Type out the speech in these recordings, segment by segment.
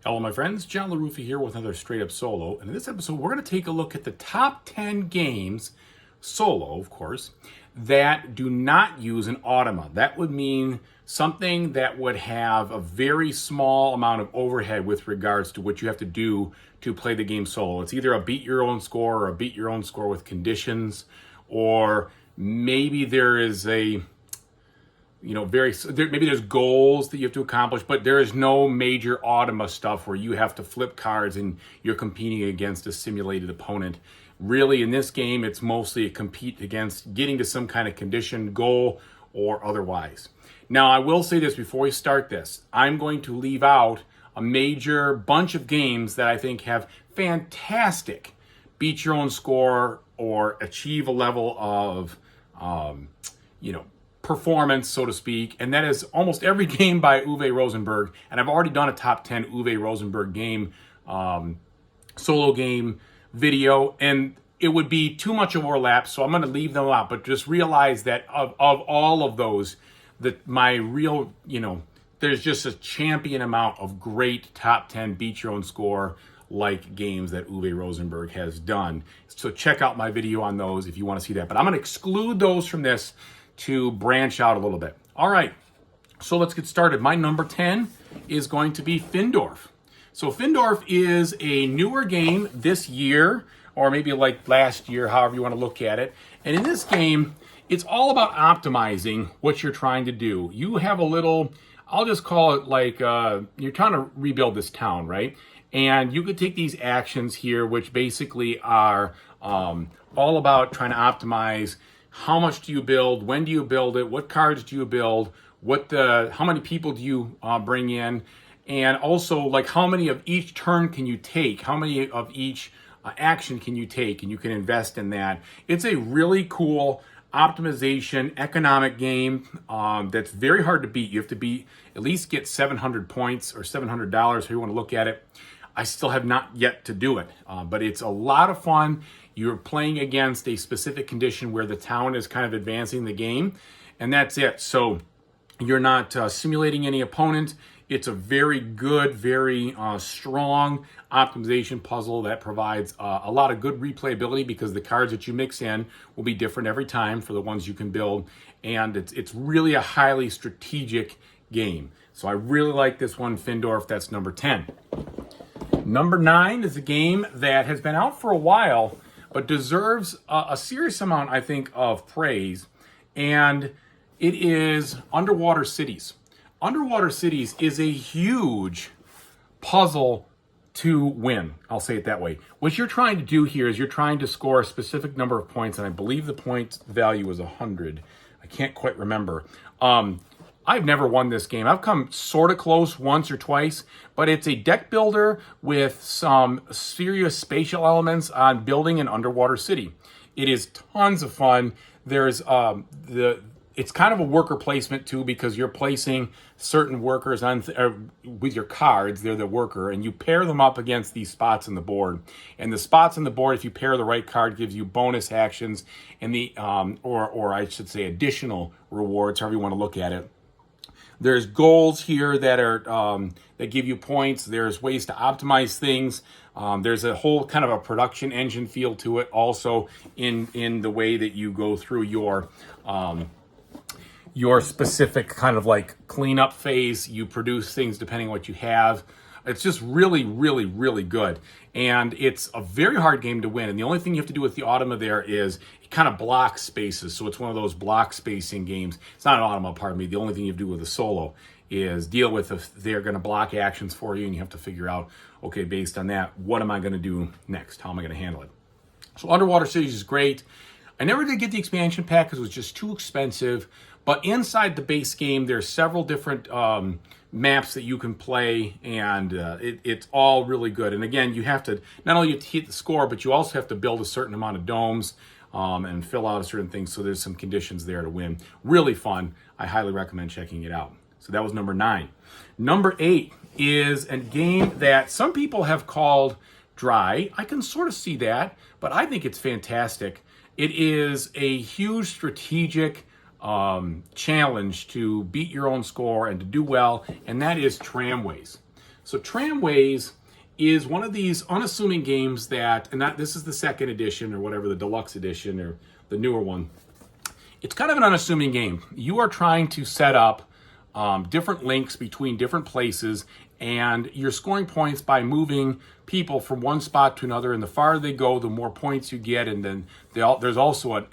Hello, my friends. John LaRuffa here with another Straight Up Solo. And in this episode, we're going to take a look at the top 10 games, solo, of course, that do not use an automa. That would mean something that would have a very small amount of overhead with regards to what you have to do to play the game solo. It's either a beat your own score or a beat your own score with conditions, or maybe there is a maybe there's goals that you have to accomplish, but there is no major automa stuff where you have to flip cards and you're competing against a simulated opponent. Really, in this game, it's mostly a compete against getting to some kind of condition, goal, or otherwise. Now, I will say this before we start this. I'm going to leave out a major bunch of games that I think have fantastic beat your own score or achieve a level of, performance, so to speak, and that is almost every game by Uwe Rosenberg. And I've already done a top 10 Uwe Rosenberg game, solo game video, and it would be too much overlap, so I'm going to leave them out. But just realize that of all of those, that my real, there's just a champion amount of great top 10 beat your own score like games that Uwe Rosenberg has done. So check out my video on those if you want to see that. But I'm going to exclude those from this to branch out a little bit. All right, so let's get started. My number 10 is going to be Findorff. So Findorff is a newer game this year, or maybe like last year, however you want to look at it. And in this game, it's all about optimizing what you're trying to do. You have a little, I'll just call it like you're trying to rebuild this town, right? And you could take these actions here, which basically are all about trying to optimize how much do you build, when do you build it, what cards do you build, how many people do you bring in, and also like how many of each turn can you take, how many of each action can you take, and you can invest in that. It's a really cool optimization economic game that's very hard to beat. You have to at least get 700 points or $700 if you want to look at it. I still have not yet to do it, but it's a lot of fun. You're playing against a specific condition where the town is kind of advancing the game, and that's it. So you're not simulating any opponent. It's a very good, very strong optimization puzzle that provides a lot of good replayability because the cards that you mix in will be different every time for the ones you can build, and it's really a highly strategic game. So I really like this one, Findorff. That's number 10. Number 9 is a game that has been out for a while, but deserves a serious amount, I think, of praise. And it is Underwater Cities. Underwater Cities is a huge puzzle to win. I'll say it that way. What you're trying to do here is you're trying to score a specific number of points, and I believe the point value is 100. I can't quite remember. I've never won this game. I've come sort of close once or twice, but it's a deck builder with some serious spatial elements on building an underwater city. It is tons of fun. There's it's kind of a worker placement too, because you're placing certain workers on with your cards. They're the worker, and you pair them up against these spots on the board. And the spots on the board, if you pair the right card, gives you bonus actions and or I should say additional rewards, however you want to look at it. There's goals here that are that give you points. There's ways to optimize things. There's a whole kind of a production engine feel to it, also in the way that you go through your specific kind of like cleanup phase. You produce things depending on what you have. It's just really, really, really good. And it's a very hard game to win. And the only thing you have to do with the automa there is it kind of blocks spaces. So it's one of those block spacing games. It's not an automa, pardon me. The only thing you have to do with a solo is deal with if they're going to block actions for you, and you have to figure out, okay, based on that, what am I going to do next? How am I going to handle it? So Underwater Cities is great. I never did get the expansion pack because it was just too expensive. But inside the base game, there's several different maps that you can play, and it's all really good. And again, you have to not only hit the score, but you also have to build a certain amount of domes and fill out a certain thing. So there's some conditions there to win. Really fun. I highly recommend checking it out. So that was number 9. Number 8 is a game that some people have called dry. I can sort of see that, but I think it's fantastic. It is a huge strategic challenge to beat your own score and to do well, and that is Tramways. So Tramways is one of these unassuming games that, and not, this is the second edition or whatever, the deluxe edition or the newer one. It's kind of an unassuming game. You are trying to set up different links between different places, and you're scoring points by moving people from one spot to another. And the farther they go, the more points you get. And then there's also an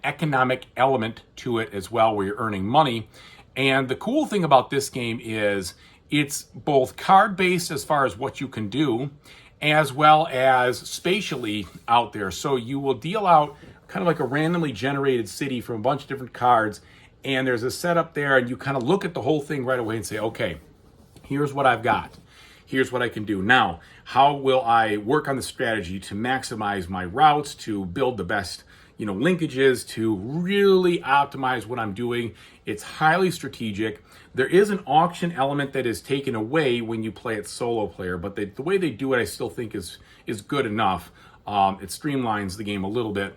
economic element to it as well, where you're earning money. And the cool thing about this game is it's both card-based as far as what you can do, as well as spatially out there. So you will deal out kind of like a randomly generated city from a bunch of different cards, and there's a setup there, and you kind of look at the whole thing right away and say, okay, here's what I've got. Here's what I can do. Now, how will I work on the strategy to maximize my routes, to build the best, linkages, to really optimize what I'm doing? It's highly strategic. There is an auction element that is taken away when you play it solo player, but the way they do it, I still think is good enough. It streamlines the game a little bit.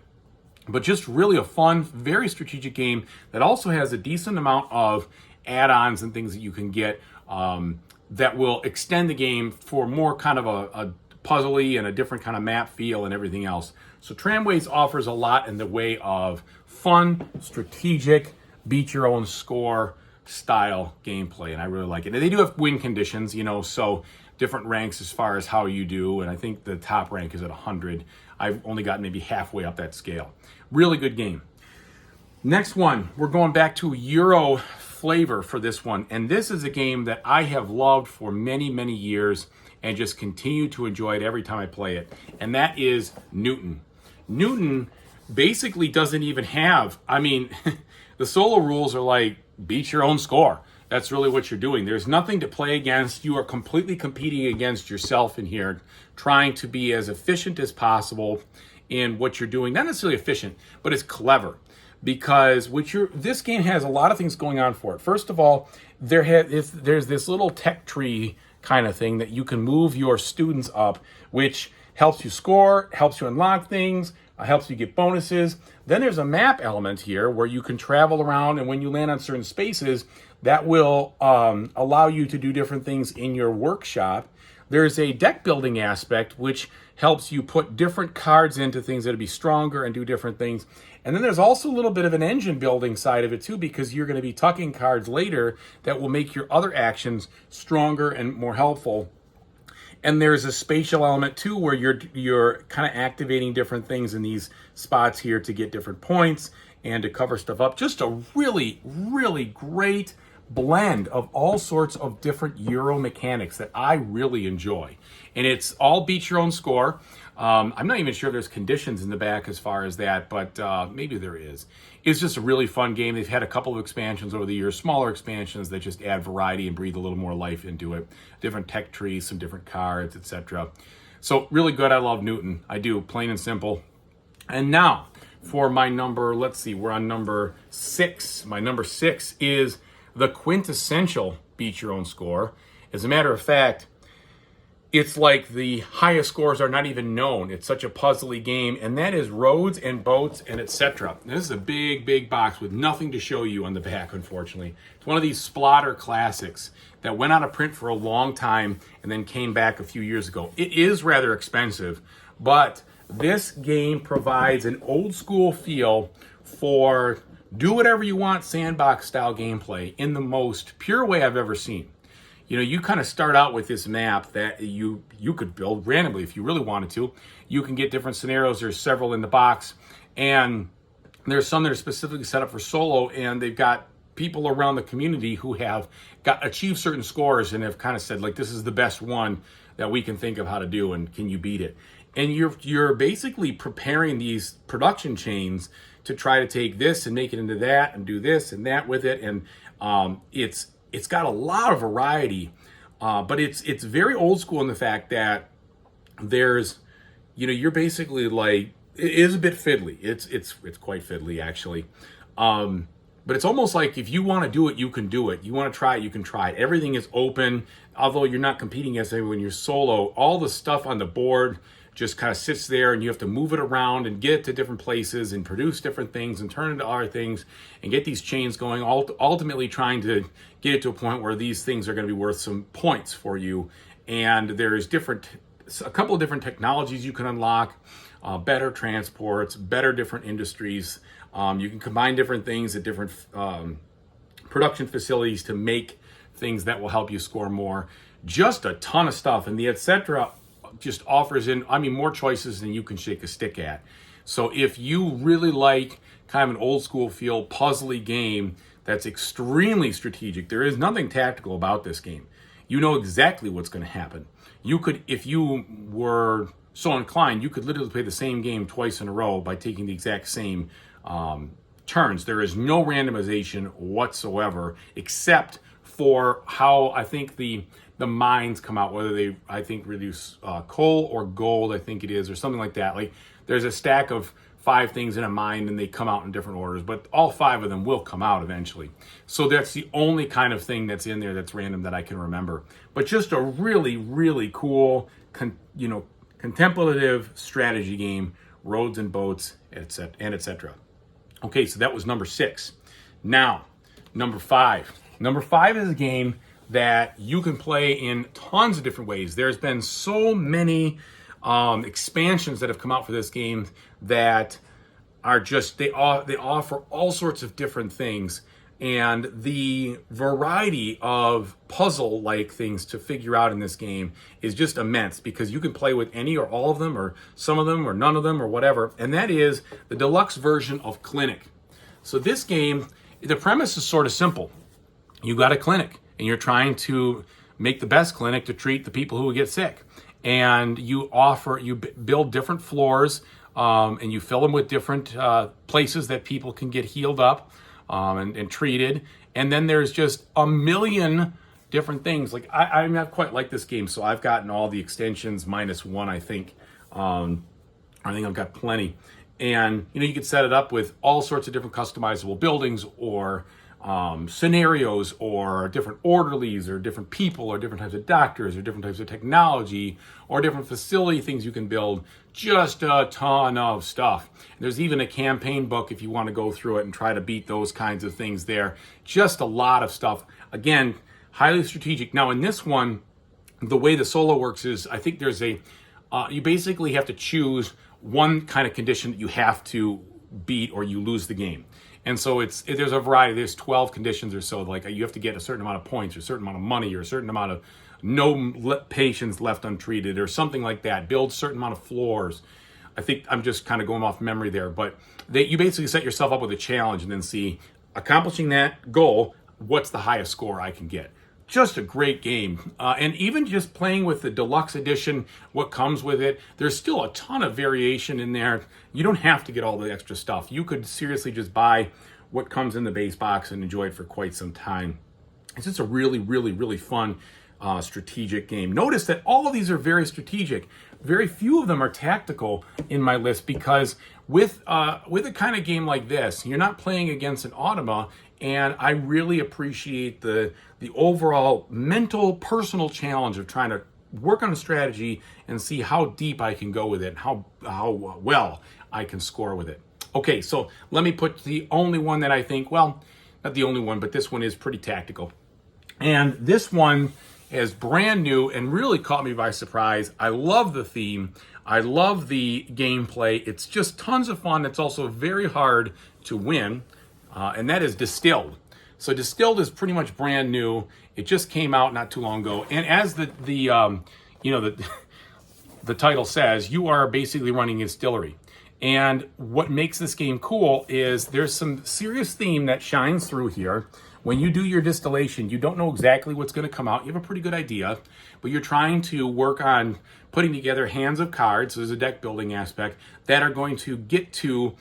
But just really a fun, very strategic game that also has a decent amount of add-ons and things that you can get that will extend the game for more kind of a puzzly and a different kind of map feel and everything else. So Tramways offers a lot in the way of fun, strategic, beat your own score style gameplay, and I really like it. And they do have win conditions, so different ranks as far as how you do, and I think the top rank is at 100. I've only got maybe halfway up that scale. Really good game. Next one, we're going back to Euro flavor for this one, and this is a game that I have loved for many, many years and just continue to enjoy it every time I play it, and that is Newton. Newton basically doesn't even have, the solo rules are like beat your own score. That's really what you're doing. There's nothing to play against. You are completely competing against yourself in here, trying to be as efficient as possible in what you're doing. Not necessarily efficient, but it's clever, because this game has a lot of things going on for it. First of all, there's this little tech tree kind of thing that you can move your students up, which helps you score, helps you unlock things, helps you get bonuses. Then there's a map element here where you can travel around, and when you land on certain spaces, that will allow you to do different things in your workshop. There's a deck building aspect, which helps you put different cards into things that'll be stronger and do different things. And then there's also a little bit of an engine building side of it too, because you're going to be tucking cards later that will make your other actions stronger and more helpful. And there's a spatial element too, where you're kind of activating different things in these spots here to get different points and to cover stuff up. Just a really, really great blend of all sorts of different Euro mechanics that I really enjoy. And it's all beat your own score. I'm not even sure there's conditions in the back as far as that, but maybe there is. It's just a really fun game. They've had a couple of expansions over the years, smaller expansions that just add variety and breathe a little more life into it. Different tech trees, some different cards, etc. So really good. I love Newton. I do, plain and simple. And now for my number, let's see, we're on number 6. My number 6 is the quintessential beat your own score. As a matter of fact, it's like the highest scores are not even known. It's such a puzzly game, and that is Roads and Boats and etc. This is a big, big box with nothing to show you on the back, unfortunately. It's one of these Splotter classics that went out of print for a long time and then came back a few years ago. It is rather expensive, but this game provides an old school feel for do whatever you want sandbox style gameplay in the most pure way I've ever seen. You kind of start out with this map that you could build randomly if you really wanted to. You can get different scenarios. There's several in the box, and there's some that are specifically set up for solo, and they've got people around the community who have achieved certain scores and have kind of said, like, this is the best one that we can think of how to do, and can you beat it? And you're basically preparing these production chains to try to take this and make it into that and do this and that with it, and it's got a lot of variety, but it's very old school in the fact that there's, you're basically like, it is a bit fiddly. It's quite fiddly actually, but it's almost like if you want to do it, you can do it. You want to try it, you can try it. Everything is open, although you're not competing against anyone when you're solo. All the stuff on the board just kind of sits there, and you have to move it around and get it to different places and produce different things and turn it into other things and get these chains going, ultimately trying to get it to a point where these things are going to be worth some points for you. And there's a couple of different technologies you can unlock, better transports, better different industries. You can combine different things at different production facilities to make things that will help you score more. Just a ton of stuff. And the etc. just offers more choices than you can shake a stick at. So if you really like kind of an old school feel puzzly game that's extremely strategic, there is nothing tactical about this game. You know exactly what's going to happen. You could, if you were so inclined, you could literally play the same game twice in a row by taking the exact same turns. There is no randomization whatsoever, except for how I think the mines come out, whether they, I think, reduce coal or gold, I think it is, or something like that. Like, there's a stack of 5 things in a mine, and they come out in different orders, but all 5 of them will come out eventually. So that's the only kind of thing that's in there that's random that I can remember. But just a really, really cool, contemplative strategy game, roads and boats, etc. Okay, so that was number 6. Now, number 5. Number 5 is a game that you can play in tons of different ways. There's been so many expansions that have come out for this game that are just, they offer all sorts of different things. And the variety of puzzle-like things to figure out in this game is just immense, because you can play with any or all of them, or some of them, or none of them, or whatever. And that is the deluxe version of Clinic. So this game, the premise is sort of simple. You got a clinic, and you're trying to make the best clinic to treat the people who get sick. And you build different floors, and you fill them with different places that people can get healed up and treated. And then there's just a million different things. Like, I'm not quite like this game, so I've gotten all the extensions minus one, I think. I think I've got plenty. And, you can set it up with all sorts of different customizable buildings, or scenarios, or different orderlies, or different people, or different types of doctors, or different types of technology, or different facility things you can build. Just a ton of stuff. There's even a campaign book if you want to go through it and try to beat those kinds of things there. Just a lot of stuff. Again, highly strategic. Now, in this one, the way the solo works is, I think there's you basically have to choose one kind of condition that you have to beat, or you lose the game. And so there's a variety. There's 12 conditions or so. Like, you have to get a certain amount of points, or a certain amount of money, or a certain amount of no patients left untreated, or something like that. Build a certain amount of floors. I think I'm just kind of going off memory there, but you basically set yourself up with a challenge and then see, accomplishing that goal, what's the highest score I can get. Just a great game. And even just playing with the deluxe edition, what comes with it, there's still a ton of variation in there. You don't have to get all the extra stuff. You could seriously just buy what comes in the base box and enjoy it for quite some time. It's just a really, really, really fun strategic game. Notice that all of these are very strategic. Very few of them are tactical in my list, because with a kind of game like this, you're not playing against an automa, and I really appreciate the overall mental, personal challenge of trying to work on a strategy and see how deep I can go with it, and how well I can score with it. Okay, so let me put the only one that I think, well, not the only one, but this one is pretty tactical. And this one is brand new and really caught me by surprise. I love the theme. I love the gameplay. It's just tons of fun. It's also very hard to win, and that is Distilled. So Distilled is pretty much brand new. It just came out not too long ago. And as the title says, you are basically running a distillery. And what makes this game cool is there's some serious theme that shines through here. When you do your distillation, you don't know exactly what's going to come out. You have a pretty good idea, but you're trying to work on putting together hands of cards, so there's a deck building aspect, that are going to get to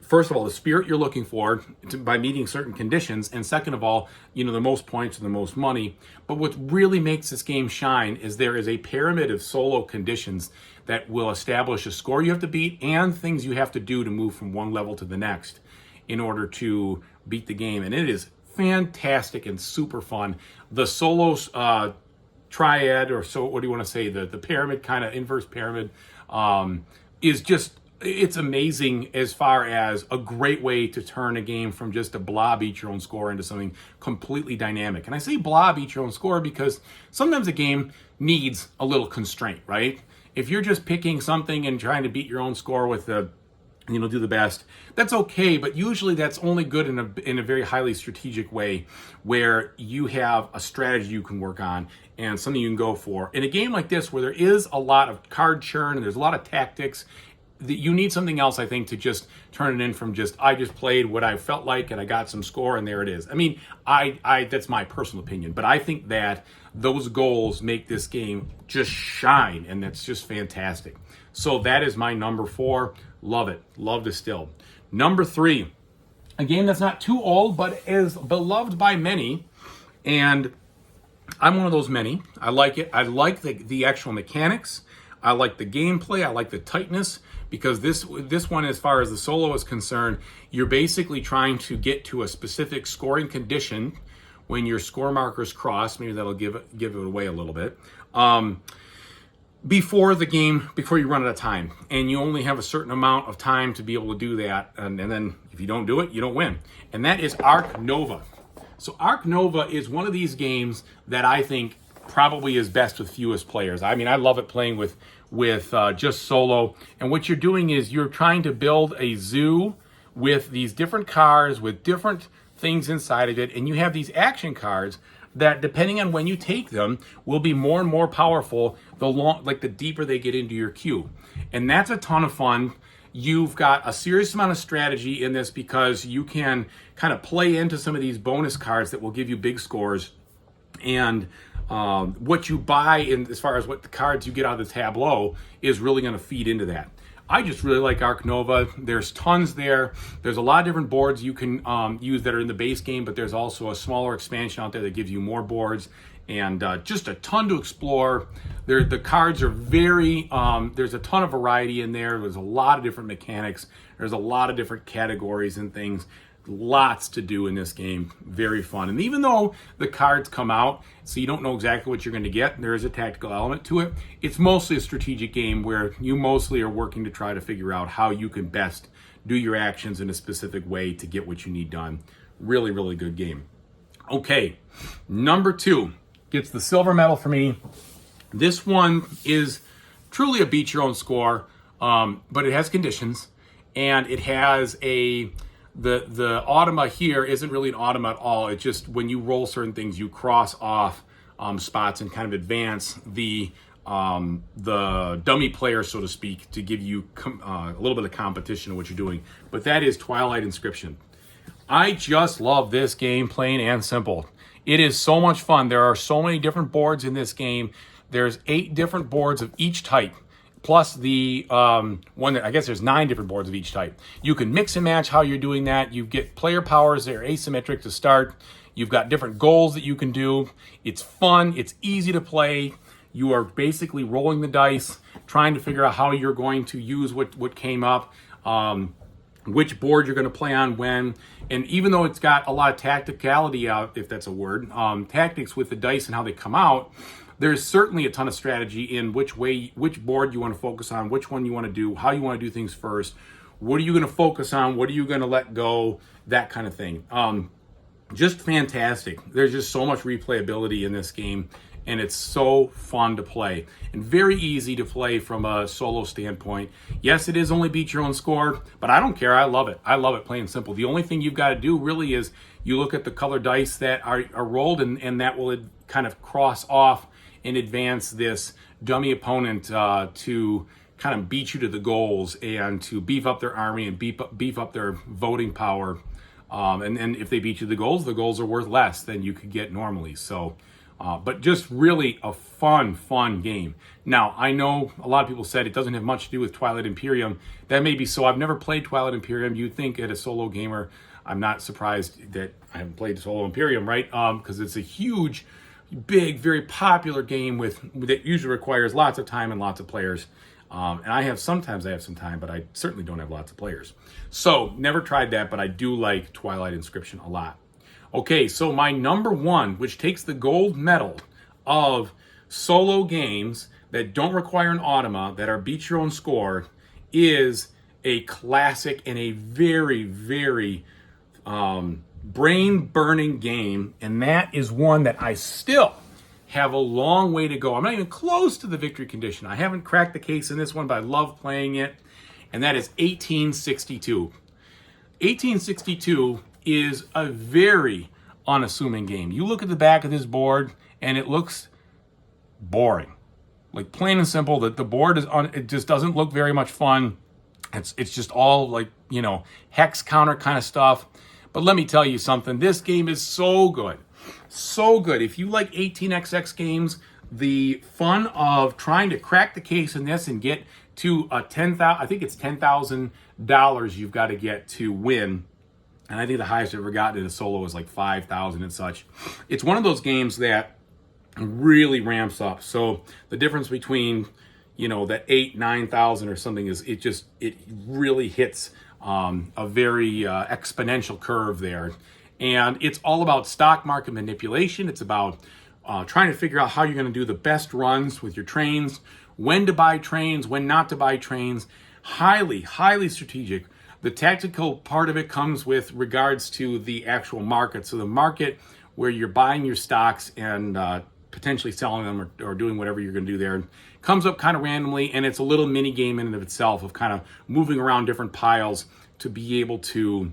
first of all, the spirit you're looking for by meeting certain conditions, and second of all, the most points or the most money. But what really makes this game shine is there is a pyramid of solo conditions that will establish a score you have to beat and things you have to do to move from one level to the next in order to beat the game. And it is fantastic and super fun. The solos triad, or so, what do you want to say, the pyramid, kind of inverse pyramid, is just, it's amazing as far as a great way to turn a game from just a blob eat your own score into something completely dynamic. And I say blob eat your own score because sometimes a game needs a little constraint, right? If you're just picking something and trying to beat your own score with the, do the best, that's okay, but usually that's only good in a very highly strategic way where you have a strategy you can work on and something you can go for. In a game like this where there is a lot of card churn and there's a lot of tactics, you need something else, I think, to just turn it in from just, I just played what I felt like and I got some score and there it is. I mean, I that's my personal opinion, but I think that those goals make this game just shine, and that's just fantastic. So that is my number 4. Love it. Love Distilling. Number 3, a game that's not too old, but is beloved by many, and I'm one of those many. I like it. I like the actual mechanics. I like the gameplay. I like the tightness, because this one, as far as the solo is concerned, you're basically trying to get to a specific scoring condition when your score markers cross. Maybe that'll give it away a little bit. Before you run out of time, and you only have a certain amount of time to be able to do that, and then if you don't do it, you don't win. And that is Arc Nova. So Arc Nova is one of these games that I think probably is best with fewest players. I mean, I love it playing with just solo. And what you're doing is you're trying to build a zoo with these different cars with different things inside of it, and you have these action cards that, depending on when you take them, will be more and more powerful the deeper they get into your queue. And that's a ton of fun. You've got a serious amount of strategy in this because you can kind of play into some of these bonus cards that will give you big scores. And what you buy as far as what the cards you get out of the tableau is really going to feed into that. I just really like Arc Nova. There's tons there. There's a lot of different boards you can use that are in the base game, but there's also a smaller expansion out there that gives you more boards, and just a ton to explore. The cards are very, there's a ton of variety in there. There's a lot of different mechanics. There's a lot of different categories and things. Lots to do in this game. Very fun. And even though the cards come out, so you don't know exactly what you're going to get, there is a tactical element to it. It's mostly a strategic game where you mostly are working to try to figure out how you can best do your actions in a specific way to get what you need done. Really, really good game. Okay, number 2 gets the silver medal for me. This one is truly a beat your own score, but it has conditions, and it has the automa here isn't really an automa at all. It's just when you roll certain things, you cross off spots and kind of advance the dummy player, so to speak, to give you a little bit of competition in what you're doing. But that is Twilight Inscription. I just love this game, plain and simple. It is so much fun. There are so many different boards in this game. There's 8 different boards of each type, plus the one that, I guess there's 9 different boards of each type. You can mix and match how you're doing that. You get player powers that are asymmetric to start. You've got different goals that you can do. It's fun. It's easy to play. You are basically rolling the dice, trying to figure out how you're going to use what came up, which board you're going to play on when. And even though it's got a lot of tacticality out, if that's a word, tactics with the dice and how they come out, there's certainly a ton of strategy in which board you want to focus on, which one you want to do, how you want to do things first, what are you going to focus on, what are you going to let go, that kind of thing. Just fantastic. There's just so much replayability in this game, and it's so fun to play and very easy to play from a solo standpoint. Yes, it is only beat your own score, but I don't care. I love it. I love it, plain and simple. The only thing you've got to do really is you look at the colored dice that are rolled, and that will kind of cross off and advance this dummy opponent to kind of beat you to the goals and to beef up their army and beef up their voting power. And then if they beat you to the goals are worth less than you could get normally. So, but just really a fun game. Now, I know a lot of people said it doesn't have much to do with Twilight Imperium. That may be so. I've never played Twilight Imperium. You'd think at a solo gamer, I'm not surprised that I haven't played Solo Imperium, right? Because it's a huge, big, very popular game that usually requires lots of time and lots of players. And sometimes I have some time, but I certainly don't have lots of players. So never tried that, but I do like Twilight Inscription a lot. Okay, so my number 1, which takes the gold medal of solo games that don't require an automa, that are beat your own score, is a classic and a very, very brain-burning game. And that is one that I still have a long way to go. I'm not even close to the victory condition. I haven't cracked the case in this one, but I love playing it. And that is 1862. 1862 is a very unassuming game. You look at the back of this board and it looks boring. Like, plain and simple, that the board it just doesn't look very much fun. It's just all like, you know, hex counter kind of stuff. But let me tell you something, this game is so good. So good. If you like 18xx games, the fun of trying to crack the case in this and get to a I think it's $10,000 you've got to get to win. And I think the highest I've ever gotten in a solo is like 5,000 and such. It's one of those games that really ramps up. So the difference between, you know, that 9,000 or something is it really hits a very exponential curve there. And it's all about stock market manipulation. It's about trying to figure out how you're going to do the best runs with your trains, when to buy trains, when not to buy trains. Highly, highly strategic. The tactical part of it comes with regards to the actual market. So the market where you're buying your stocks and potentially selling them or doing whatever you're going to do there comes up kind of randomly, and it's a little mini game in and of itself of kind of moving around different piles to be able to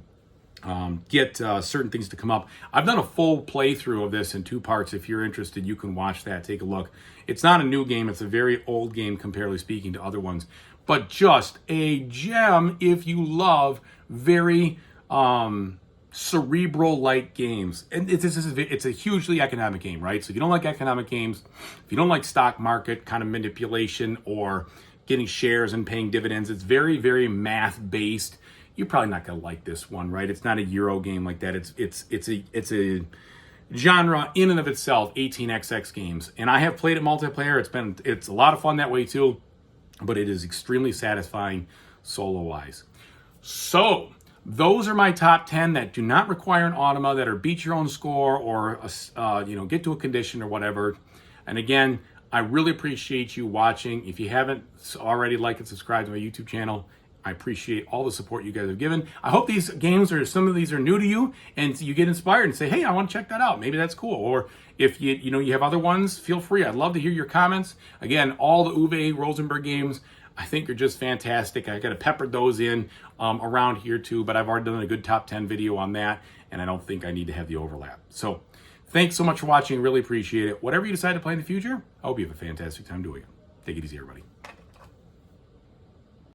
get certain things to come up. I've done a full playthrough of this in 2 parts. If you're interested, you can watch that, take a look. It's not a new game. It's a very old game, comparatively speaking, to other ones. But just a gem if you love very cerebral-like games. And it's a hugely economic game, right? So if you don't like economic games, if you don't like stock market kind of manipulation or getting shares and paying dividends, it's very, very math-based. You're probably not going to like this one, right? It's not a Euro game like that. It's a genre in and of itself, 18xx games. And I have played it multiplayer. It's a lot of fun that way too, but it is extremely satisfying solo-wise. So those are my top 10 that do not require an automa, that are beat your own score or get to a condition or whatever. And again, I really appreciate you watching. If you haven't already, like and subscribe to my YouTube channel. I appreciate all the support you guys have given. I hope these games some of these are new to you and you get inspired and say, hey, I want to check that out. Maybe that's cool. Or if you have other ones, feel free. I'd love to hear your comments. Again, all the Uwe Rosenberg games I think are just fantastic. I got to pepper those in around here too, but I've already done a good top 10 video on that, and I don't think I need to have the overlap. So thanks so much for watching. Really appreciate it. Whatever you decide to play in the future, I hope you have a fantastic time doing it. Take it easy, everybody.